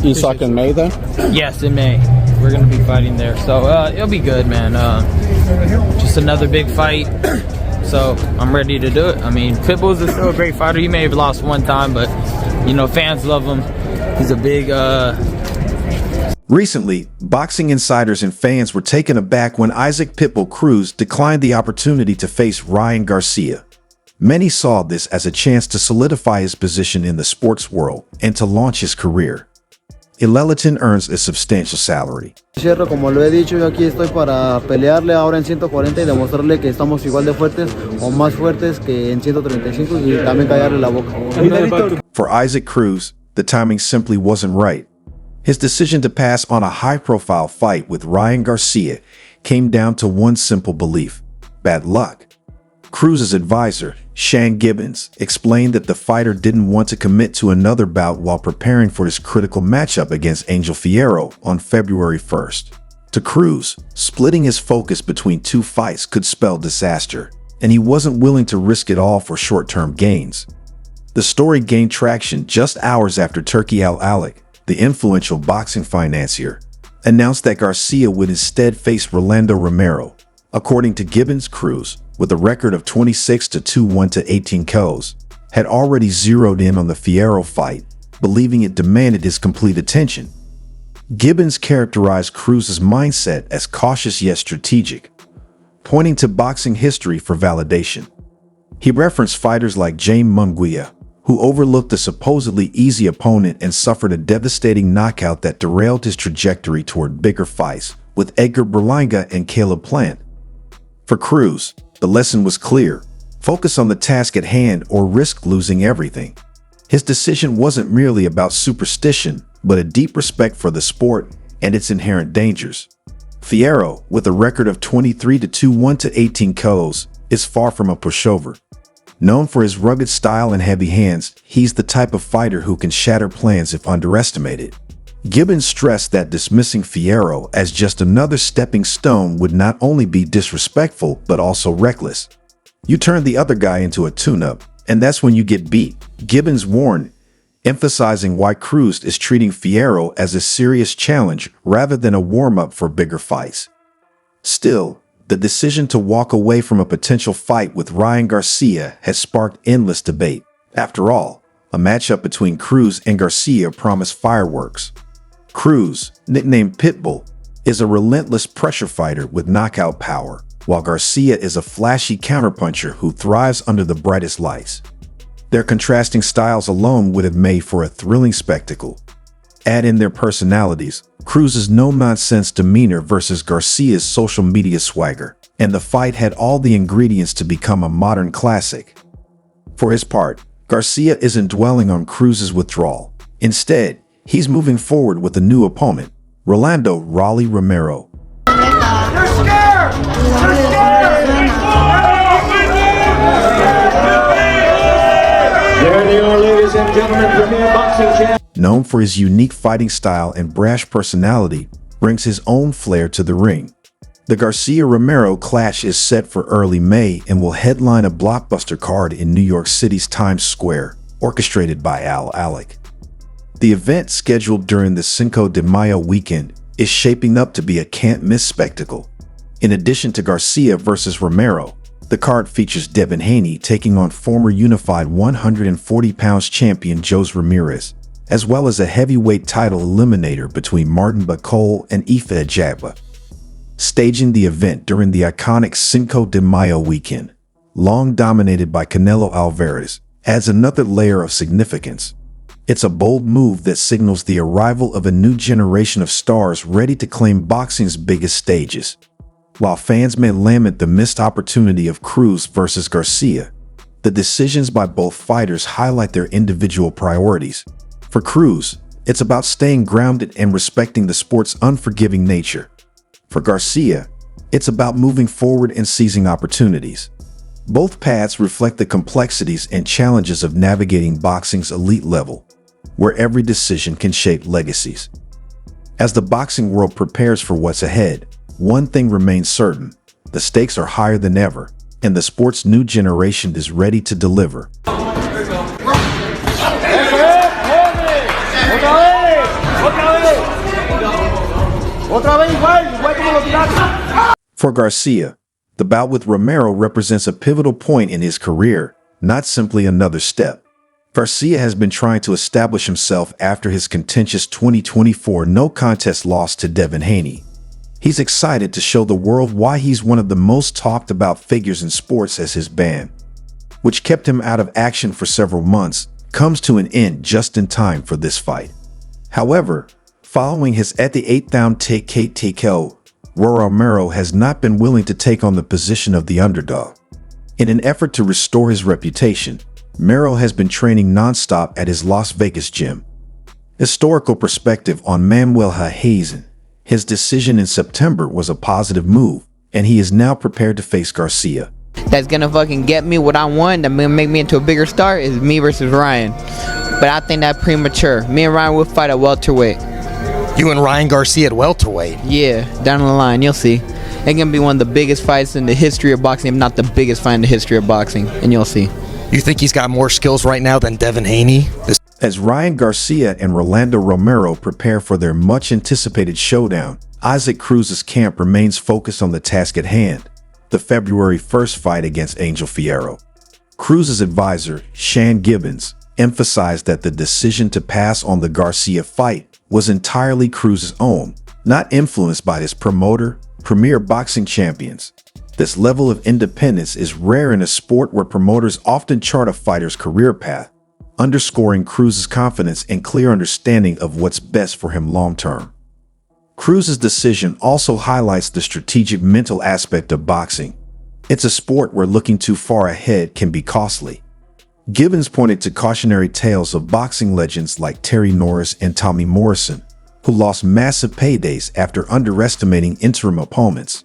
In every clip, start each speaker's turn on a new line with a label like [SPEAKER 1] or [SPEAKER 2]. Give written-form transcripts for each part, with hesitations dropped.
[SPEAKER 1] ESOC in May then?
[SPEAKER 2] Yes, in May. We're going to be fighting there. So it'll be good, man. Just another big fight. So I'm ready to do it. I mean, Pitbull's still a great fighter. He may have lost one time, but, you know, fans love him. He's a big...
[SPEAKER 3] Recently, boxing insiders and fans were taken aback when Isaac Pitbull Cruz declined the opportunity to face Ryan Garcia. Many saw this as a chance to solidify his position in the sports world and to launch his career. Ileliton earns a substantial salary.
[SPEAKER 4] Cierro, como lo he dicho, yo aquí estoy para pelearle ahora en 140 y demostrarle que estamos igual de fuertes o más fuertes que en 135 y también callarle la boca.
[SPEAKER 3] For Isaac Cruz, the timing simply wasn't right. His decision to pass on a high-profile fight with Ryan Garcia came down to one simple belief: bad luck. Cruz's advisor, Shan Gibbons, explained that the fighter didn't want to commit to another bout while preparing for his critical matchup against Angel Fierro on February 1st. To Cruz, splitting his focus between two fights could spell disaster, and he wasn't willing to risk it all for short-term gains. The story gained traction just hours after Turki Al-Alik, the influential boxing financier, announced that Garcia would instead face Rolando Romero. According to Gibbons, Cruz, with a record of 26-2-1-18 KOs, had already zeroed in on the Fierro fight, believing it demanded his complete attention. Gibbons characterized Cruz's mindset as cautious yet strategic, pointing to boxing history for validation. He referenced fighters like Jaime Munguia, who overlooked a supposedly easy opponent and suffered a devastating knockout that derailed his trajectory toward bigger fights, with Edgar Berlanga and Caleb Plant. For Cruz, the lesson was clear: focus on the task at hand or risk losing everything. His decision wasn't merely about superstition, but a deep respect for the sport and its inherent dangers. Fierro, with a record of 23-2-1-18 KOs, is far from a pushover. Known for his rugged style and heavy hands, he's the type of fighter who can shatter plans if underestimated. Gibbons stressed that dismissing Fierro as just another stepping stone would not only be disrespectful, but also reckless. You turn the other guy into a tune-up, and that's when you get beat, Gibbons warned, emphasizing why Cruz is treating Fierro as a serious challenge rather than a warm-up for bigger fights. Still, the decision to walk away from a potential fight with Ryan Garcia has sparked endless debate. After all, a matchup between Cruz and Garcia promised fireworks. Cruz, nicknamed Pitbull, is a relentless pressure fighter with knockout power, while Garcia is a flashy counterpuncher who thrives under the brightest lights. Their contrasting styles alone would have made for a thrilling spectacle. Add in their personalities, Cruz's no-nonsense demeanor versus Garcia's social media swagger, and the fight had all the ingredients to become a modern classic. For his part, Garcia isn't dwelling on Cruz's withdrawal. Instead, he's moving forward with a new opponent, Rolando "Raleigh" Romero.
[SPEAKER 5] You're scared! You're scared!
[SPEAKER 6] There they are, ladies and gentlemen, premier boxing champ.
[SPEAKER 3] Known for his unique fighting style and brash personality, brings his own flair to the ring. The Garcia-Romero clash is set for early May and will headline a blockbuster card in New York City's Times Square, orchestrated by Al-Alik. The event, scheduled during the Cinco de Mayo weekend, is shaping up to be a can't-miss spectacle. In addition to Garcia versus Romero, the card features Devin Haney taking on former unified 140-pound champion Jose Ramirez, as well as a heavyweight title eliminator between Martin Bacol and Ife Ajagba. Staging the event during the iconic Cinco de Mayo weekend, long dominated by Canelo Alvarez, adds another layer of significance. It's a bold move that signals the arrival of a new generation of stars ready to claim boxing's biggest stages. While fans may lament the missed opportunity of Cruz versus Garcia, the decisions by both fighters highlight their individual priorities. For Cruz, it's about staying grounded and respecting the sport's unforgiving nature. For Garcia, it's about moving forward and seizing opportunities. Both paths reflect the complexities and challenges of navigating boxing's elite level, where every decision can shape legacies. As the boxing world prepares for what's ahead, one thing remains certain: the stakes are higher than ever, and the sport's new generation is ready to deliver. For Garcia, the bout with Romero represents a pivotal point in his career, not simply another step. Garcia has been trying to establish himself after his contentious 2024 no-contest loss to Devin Haney. He's excited to show the world why he's one of the most talked about figures in sports, as his ban, which kept him out of action for several months, comes to an end just in time for this fight. However, following his at the 8th TKO, Romero has not been willing to take on the position of the underdog. In an effort to restore his reputation, Romero has been training non-stop at his Las Vegas gym. Historical perspective on Manuel Hazen. His decision in September was a positive move, and he is now prepared to face Garcia.
[SPEAKER 2] That's gonna fucking get me what I want, that gonna make me into a bigger star, is me versus Ryan. But I think that's premature. Me and Ryan will fight at welterweight.
[SPEAKER 1] You and Ryan Garcia at welterweight?
[SPEAKER 2] Yeah, down the line, you'll see. It's gonna be one of the biggest fights in the history of boxing, if not the biggest fight in the history of boxing, and you'll see.
[SPEAKER 1] You think he's got more skills right now than Devin Haney?
[SPEAKER 3] As Ryan Garcia and Rolando Romero prepare for their much-anticipated showdown, Isaac Cruz's camp remains focused on the task at hand, the February 1st fight against Angel Fierro. Cruz's advisor, Shan Gibbons, emphasized that the decision to pass on the Garcia fight was entirely Cruz's own, not influenced by his promoter, Premier Boxing Champions. This level of independence is rare in a sport where promoters often chart a fighter's career path, underscoring Cruz's confidence and clear understanding of what's best for him long-term. Cruz's decision also highlights the strategic mental aspect of boxing. It's a sport where looking too far ahead can be costly. Gibbons pointed to cautionary tales of boxing legends like Terry Norris and Tommy Morrison, who lost massive paydays after underestimating interim opponents.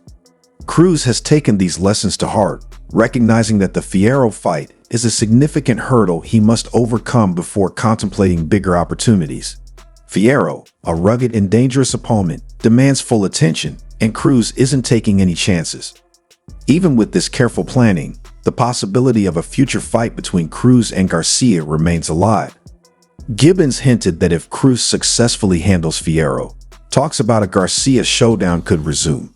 [SPEAKER 3] Cruz has taken these lessons to heart, recognizing that the Fierro fight is a significant hurdle he must overcome before contemplating bigger opportunities. Fierro, a rugged and dangerous opponent, demands full attention, and Cruz isn't taking any chances. Even with this careful planning, the possibility of a future fight between Cruz and Garcia remains alive. Gibbons hinted that if Cruz successfully handles Fierro, talks about a Garcia showdown could resume.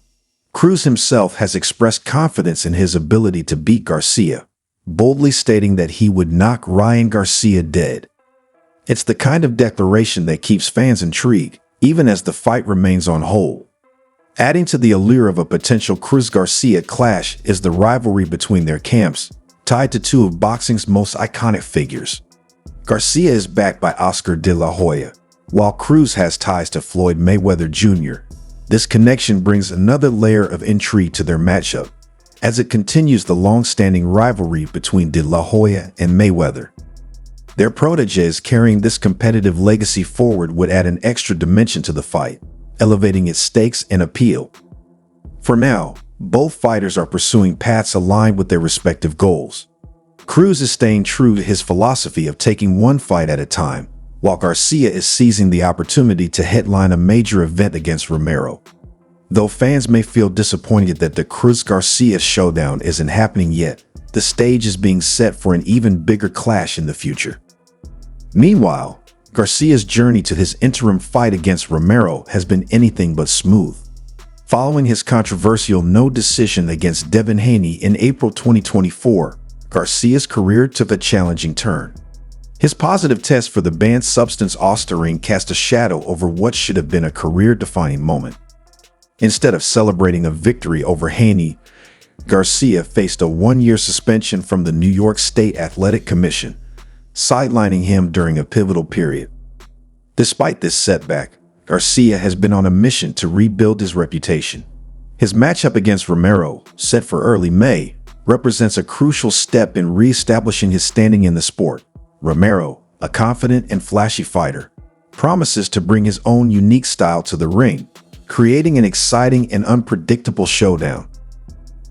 [SPEAKER 3] Cruz himself has expressed confidence in his ability to beat Garcia, boldly stating that he would knock Ryan Garcia dead. It's the kind of declaration that keeps fans intrigued, even as the fight remains on hold. Adding to the allure of a potential Cruz-Garcia clash is the rivalry between their camps, tied to two of boxing's most iconic figures. Garcia is backed by Oscar de la Hoya, while Cruz has ties to Floyd Mayweather Jr. This connection brings another layer of intrigue to their matchup, as it continues the long-standing rivalry between De La Hoya and Mayweather. Their protégés carrying this competitive legacy forward would add an extra dimension to the fight, elevating its stakes and appeal. For now, both fighters are pursuing paths aligned with their respective goals. Cruz is staying true to his philosophy of taking one fight at a time, while Garcia is seizing the opportunity to headline a major event against Romero. Though fans may feel disappointed that the Cruz-Garcia showdown isn't happening yet, the stage is being set for an even bigger clash in the future. Meanwhile, Garcia's journey to his interim fight against Romero has been anything but smooth. Following his controversial no decision against Devin Haney in April 2024, Garcia's career took a challenging turn. His positive test for the banned substance Ostarine cast a shadow over what should have been a career-defining moment. Instead of celebrating a victory over Haney, Garcia faced a one-year suspension from the New York State Athletic Commission, sidelining him during a pivotal period. Despite this setback, Garcia has been on a mission to rebuild his reputation. His matchup against Romero, set for early May, represents a crucial step in re-establishing his standing in the sport. Romero, a confident and flashy fighter, promises to bring his own unique style to the ring, creating an exciting and unpredictable showdown.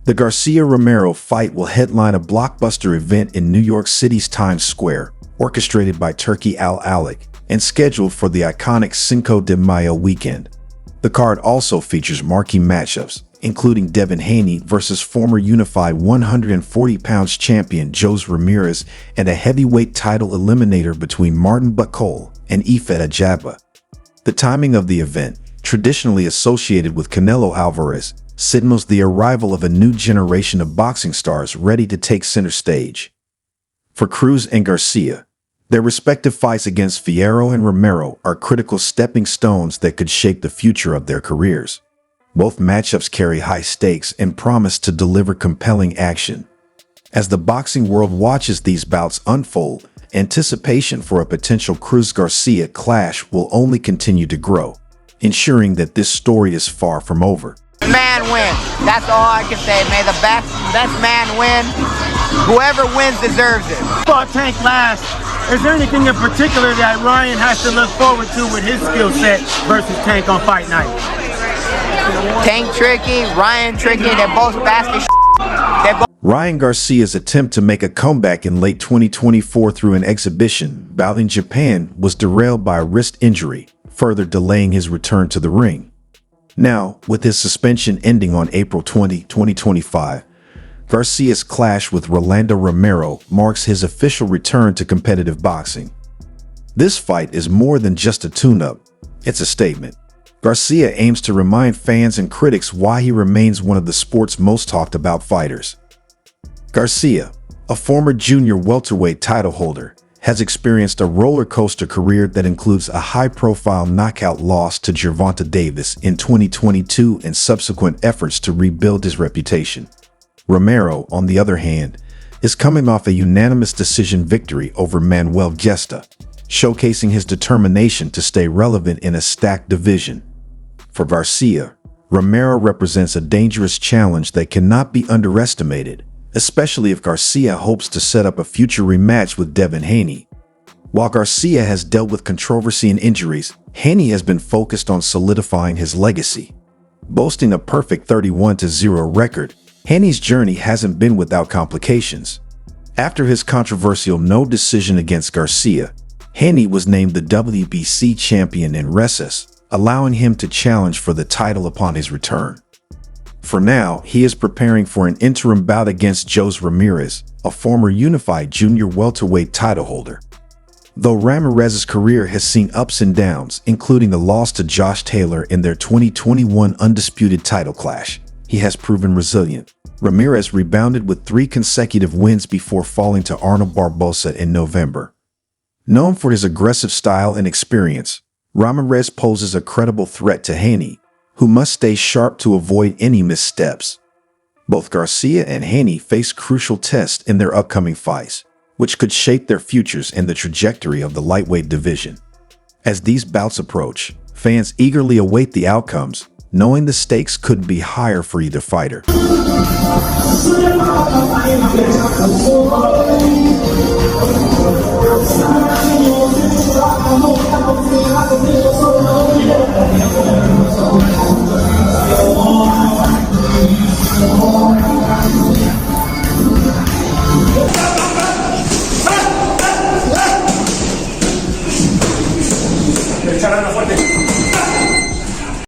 [SPEAKER 3] The Garcia-Romero fight will headline a blockbuster event in New York City's Times Square, orchestrated by Turki Al-Alik, and scheduled for the iconic Cinco de Mayo weekend. The card also features marquee matchups, including Devin Haney versus former unified 140 pounds champion Jose Ramirez and a heavyweight title eliminator between Martin Buchholz and Ifet Ajagba. The timing of the event, traditionally associated with Canelo Alvarez, signals the arrival of a new generation of boxing stars ready to take center stage. For Cruz and Garcia, their respective fights against Fierro and Romero are critical stepping stones that could shape the future of their careers. Both matchups carry high stakes and promise to deliver compelling action. As the boxing world watches these bouts unfold, anticipation for a potential Cruz-Garcia clash will only continue to grow, ensuring that this story is far from over.
[SPEAKER 7] Man win. That's all I can say. May the best man win. Whoever wins deserves it.
[SPEAKER 8] Fought Tank last. Is there anything in particular that Ryan has to look forward to with his skill set versus Tank on fight night?
[SPEAKER 7] Tank tricky, Ryan tricky. They're both fast as
[SPEAKER 3] Ryan Garcia's attempt to make a comeback in late 2024 through an exhibition bout in Japan was derailed by a wrist injury, further delaying his return to the ring. Now, with his suspension ending on April 20, 2025, Garcia's clash with Rolando Romero marks his official return to competitive boxing. This fight is more than just a tune-up, it's a statement. Garcia aims to remind fans and critics why he remains one of the sport's most talked about fighters. Garcia, a former junior welterweight title holder, has experienced a roller coaster career that includes a high-profile knockout loss to Gervonta Davis in 2022 and subsequent efforts to rebuild his reputation. Romero, on the other hand, is coming off a unanimous decision victory over Manuel Gesta, showcasing his determination to stay relevant in a stacked division. For Garcia, Romero represents a dangerous challenge that cannot be underestimated, especially if Garcia hopes to set up a future rematch with Devin Haney. While Garcia has dealt with controversy and injuries, Haney has been focused on solidifying his legacy. Boasting a perfect 31-0 record, Haney's journey hasn't been without complications. After his controversial no decision against Garcia, Haney was named the WBC champion in recess, allowing him to challenge for the title upon his return. For now, he is preparing for an interim bout against Jose Ramirez, a former unified junior welterweight title holder. Though Ramirez's career has seen ups and downs, including a loss to Josh Taylor in their 2021 undisputed title clash, he has proven resilient. Ramirez rebounded with 3 consecutive wins before falling to Arnold Barbosa in November. Known for his aggressive style and experience, Ramirez poses a credible threat to Haney, who must stay sharp to avoid any missteps. Both Garcia and Haney face crucial tests in their upcoming fights, which could shape their futures and the trajectory of the lightweight division. As these bouts approach, fans eagerly await the outcomes, knowing the stakes couldn't be higher for either fighter.